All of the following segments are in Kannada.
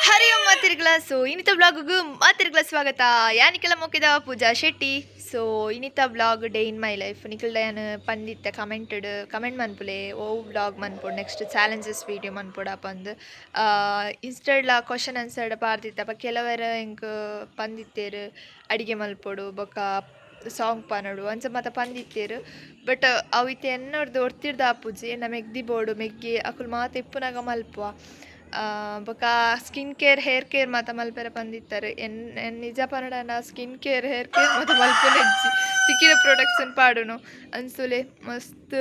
ಹರಿ ಓಂ ಮಾತಿರ್ಗಳ ಸೊ ಇನ್ನಿತ ಬ್ಲಾಗ್ಗೂ ಮಾತಿರ್ಗಳ ಸ್ವಾಗತ ಯಾನಿಕೆಲ್ಲ ಮೊಕ್ಕಿದ ಪೂಜಾ ಶೆಟ್ಟಿ ಸೊ ಇನ್ನಿತ blog day in my life Nikhil ಡಯಾನ್ ಪಂದಿತ್ತ ಕಮೆಂಟ್ ಮನ್ಪುಲೆ ಓ ಬ್ಲಾಗ್ ಮನ್ಪೊಡು ನೆಕ್ಸ್ಟ್ ಚಾಲೆಂಜಸ್ ವೀಡಿಯೋ ಮನ್ಪೊಡು ಪಂದು ಇನ್ಸ್ಟಾಡ್ಲ ಕ್ವಶನ್ ಆನ್ಸರ್ಡ್ ಪಾರ್ದಿತ್ತಪ್ಪ ಕೆಲವರ ಎಂಕ್ ಪಂದಿತ್ತೇರು ಅಡಿಗೆ ಮಲ್ಪೊಡು ಬೊಕ್ಕ ಸಾಂಗ್ ಪನೋಡು ಅಂಚ ಮಾತ ಪಂದಿತ್ತೇರು ಬಟ್ ಅವು ಇತ್ತೆ ಎನ್ನೋರ್ದು ಒರ್ತಿರ್ದ ಆಪುಜಿ ಮೆಗ್ದಿ ಬೋರ್ಡು ಮೆಗ್ಗಿ ಅಕುಲು ಮಾತ ಇಪ್ಪುನಾಗ ಮಲ್ಪುವ ಬೊಕ ಸ್ಕಿನ್ ಕೇರ್ ಹೇರ್ ಕೇರ್ ಮಾತ ಮಲ್ಪೆರ ಪಂದಿತ್ತಾರೆ ಎನ್ ನಿಜ ಪನಡನ ಸ್ಕಿನ್ ಕೇರ್ ಹೇರ್ ಕೇರ್ ಮಾತ ಮಲ್ಪೊನೆಜ್ಜಿ ತಿಕ್ಕಿನ ಪ್ರೊಡಕ್ಟ್ಸ್ ಪಾಡುನು ಅನ್ಸುಲೆ ಮಸ್ತ್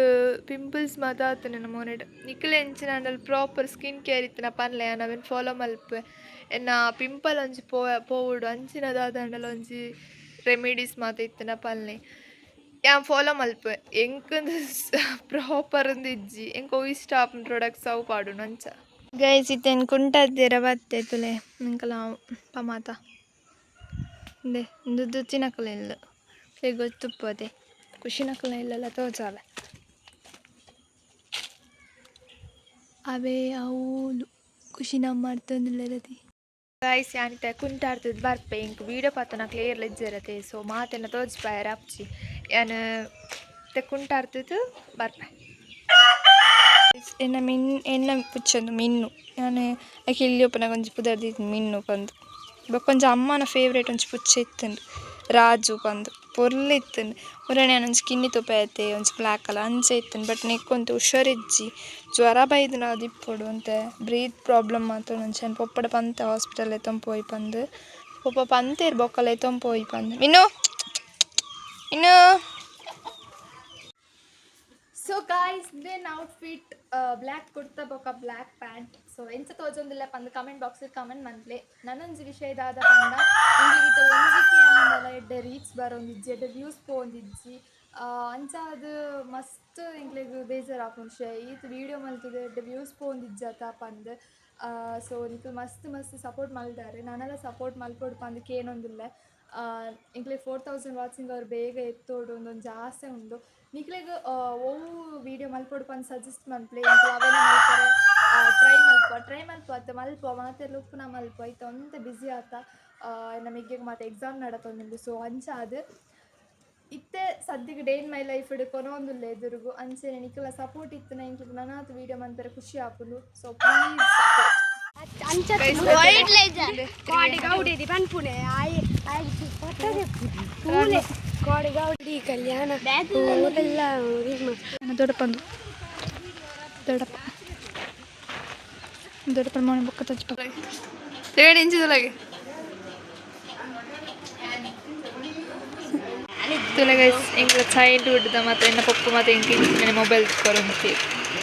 ಪಿಂಪಲ್ಸ್ ಮಾತ ಆತನ ಮೋನೆಡ್ ನಿಖಿಲ್ ಎಂಚಿನ ಪ್ರಾಪರ್ ಸ್ಕಿನ್ ಕೇರ್ ಇತ್ತಿನ ಪನ್ಲೆ ನಾವೇನು ಫಾಲೋ ಮಲ್ಪೆ ಎನ್ನ ಪಿಂಪಲ್ ಒಂಜಿ ಪೋವುಡು ಅಂಚಿನದಾದಂಡಲ ಒಂಜಿ ರೆಮಿಡೀಸ್ ಮಾತ ಇತ್ತಿನ ಪನ್ಲೆ ಯಾನ್ ಫಾಲೋ ಮಲ್ಪೆ ಎಂಕಂದು ಪ್ರಾಪರ್ ಒಂದು ಇಜ್ಜಿ ಎಂಕ ಇಷ್ಟ ಆಪುನ ಪ್ರೊಡಕ್ಟ್ಸ್ ಅವು ಪಾಡುನು ಅಂಚ ಗೈಸ್ ಇತ್ತೇನು ಕುಂಟದ್ದೇರ ಬತ್ತೆ ತುಲೆ ನಿಂಕಲ ಪಮಾತ ದೇ ದುಡ್ಡು ತಿನ್ನಕಲ ಇಲ್ಲ ಗೊತ್ತುಪ್ಪದೆ ಖುಷಿನಕಲ ಇಲ್ಲೆಲ್ಲ ತೋಚಾವೆ ಅವೇ ಅವಳು ಖುಷಿನ ಮಾಡ್ತಂದಿಲ್ಲರತಿ ಗೈಸ್ ಯಾನಿತ ಕುಂಟಾಡ್ತದ ಬರ್ಪೆ ಇಂಕ ವೀಡಿಯೋ ಪಾತನ ಕ್ಲಿಯರ್ ಲೆಜ್ಜರತೆ ಸೊ ಮಾತೆಲ್ಲ ತೋಚ್ಪಾಯರ ಅಪ್ಚಿ ಯಾನು ಕುಂಟಾಡ್ತದ ಬರ್ಪೆ ಎನ್ನ ಪುಚ್ಚಂದು ಮಿನ್ನು ನಾನು ಯಾಕೆ ಇಲ್ಲಿ ಒಪ್ಪನಾಗ ಒಂಜಿ ಪುದರ್ದಿತ್ತು ಮಿನ್ನು ಪಂದು ಬೊಕೊಂಜಿ ಅಮ್ಮನ ಫೇವ್ರೇಟ್ ಒಂಜಿ ಪುಚ್ಚ ಇತ್ತಂಡು ರಾಜು ಪಂದು ಪೊರ್ಲು ಇತ್ತಂಡು ಉರಣೆ ಒಂಜಿ ಕಿನ್ನಿ ತೊಪೆಯತ್ತೆ ಒಂಜಿ ಬ್ಲ್ಯಾಕ್ ಕಲರ್ ಅಂಚೆ ಇತ್ತಂಡು ಬಟ್ ನೆಕ್ಕೊಂತ ಹುಷಾರಿಜ್ಜಿ ಜ್ವರ ಬೈದು ನಾವು ದಿಪ್ಪೊಡು ಅಂತೆ ಬ್ರೀತ್ ಪ್ರಾಬ್ಲಮ್ ಮಾತ್ರ ಒಂಚೆ ಪೊಪ್ಪಡ ಪಂತೆ ಹಾಸ್ಪಿಟಲ್ ಎತ್ತಂಪೋಯಿ ಪಂದು ಪೊಪ್ಪ ಪಂತೇರು ಬೊಕ್ಕಲ ಎತ್ತಂಪೋಯಿ ಪಂದು ಮಿನ್ನು ಇನ್ನು so guys then outfit black kurta ಬೊಕ್ಕ ಬ್ಲ್ಯಾಕ್ ಪ್ಯಾಂಟ್ ಸೊ ಎಂಚ ತೋಜೊಂದಿಲ್ಲ ಪಂದ್ ಕಮೆಂಟ್ ಬಾಕ್ಸ್ ಕಮೆಂಟ್ ಮನ್ಪಲೆ ನನೊಂಜಿ ವಿಷಯದಾದ ಪಂಡ ಇಂಗ್ಲಿಗಿತ ಒಂಜಿಕೆ ಆಂಡಲ ಎಡ್ಡೆ ರೀಚ್ ಬರೋಂದಿಜ್ಜಿ ಎಡ್ಡೆ ವ್ಯೂಸ್ ಪೋಂದಿಜ್ಜಿ ಅಂಚ ಅದು ಮಸ್ತ್ ಎಂಕ್ಲೆಗ್ ಬೇಜಾರು ಆಪುಂಡು ಈತ್ ವೀಡಿಯೋ ಮಲ್ತುದು ಎಡ್ಡೆ ವ್ಯೂಸ್ ಪೋಂದಿಜ್ಜತ ಪಂದ್ ಸೊ ನಿಕ್ಲು ಮಸ್ತ್ ಮಸ್ತ್ ಸಪೋರ್ಟ್ ಮಲ್ದಾರೆ ನನಲ ಸಪೋರ್ಟ್ ಮಲ್ಪೊಡು ಪಂದ್ ಕೇನೊಂದುಲ್ಲೆ ಎಂಕ್ಲೆ 4000 ವಾಚಿಂಗ್ ಅವ್ರು ಬೇಗ ಎತ್ತೋಡು ಒಂದೊಂದು ಜಾಸ್ತಿ ಉಂಡು ನಿಕ್ಲೆಗ್ ಓವು ವೀಡಿಯೋ ಮಲ್ಪೊಡು ಪಂದ್ ಸಜೆಸ್ಟ್ ಮನ್ಪಲೆ ಎಂಕ್ಲೆ ಅವೆಲ್ಲ ಮಲ್ಪರೆ ಟ್ರೈ ಮಲ್ಪುವ ಮಾತೆರ್ಲ ಉಪ್ಪುನ ಮಲ್ಪುವ ಐತ ಒಂತೆ ಬ್ಯುಸಿ ಆತ ನಮಗೆ ಮತ್ತೆ ಎಕ್ಸಾಮ್ ನಡತೊಂದುಂಡು ಸೊ ಅಂಚ ಅದು ಇತ್ತೆ ಸದ್ಯಕ್ಕೆ ಡೇ ಇನ್ ಮೈ ಲೈಫ್ ಕೊನೊಂದುಲ್ಲೆ ಎದುರುಗು ಅಂಚೆನೆ ನಿಕ್ಲ ಸಪೋರ್ಟ್ ಇತ್ತಿನ ಎಂಕ್ಲೆಗ್ ನನಾತ್ ವೀಡಿಯೋ ಮನ್ಪರೆ ಖುಷಿ ಆಪುಂಡು ಸೊ ಪ್ಲೀಸ್ ಕಲ್ಯಾಣ ದೊಡ್ಡಪ್ಪಂದು ದೊಡ್ಡಪ್ಪ ಮನೆ ಬೊಕ್ಕ ತಚ್ಚ ತೇಡಿ ಇಂಚಿದೊಳಗೆ ತುಲಗೈಸ್ ಎಂಕ ಚೈಲ್ಡ್ಹುಡ್ ಮತ್ತು ಎನ್ನ ಪಪ್ಪು ಮತ್ತು ಎಂಕ ಮೊಬೈಲ್ ಕೊರಂತಿ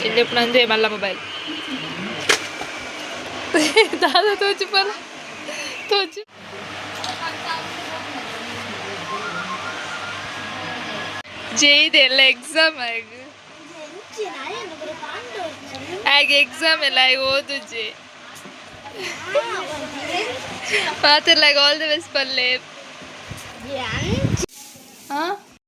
ಇಲ್ಲಿ ನಂದೇ ಮಲ್ಲ ಮೊಬೈಲ್ ದಾದಾ ತೋಚು ಪರ ತೋಚು ಜೈದೆ ಎಲ್ಲ ಎಕ್ಸಾಮ್ ಆಗ ಎಕ್ಸಾಮ್ ಎಲ್ಲ ಓದು ಜೆ ಮಾತೆಲ್ಲ ಆಲ್ ದಿ ಬೆಸ್ಟ್ ಪಲ್ಲೆ ಹಾಂ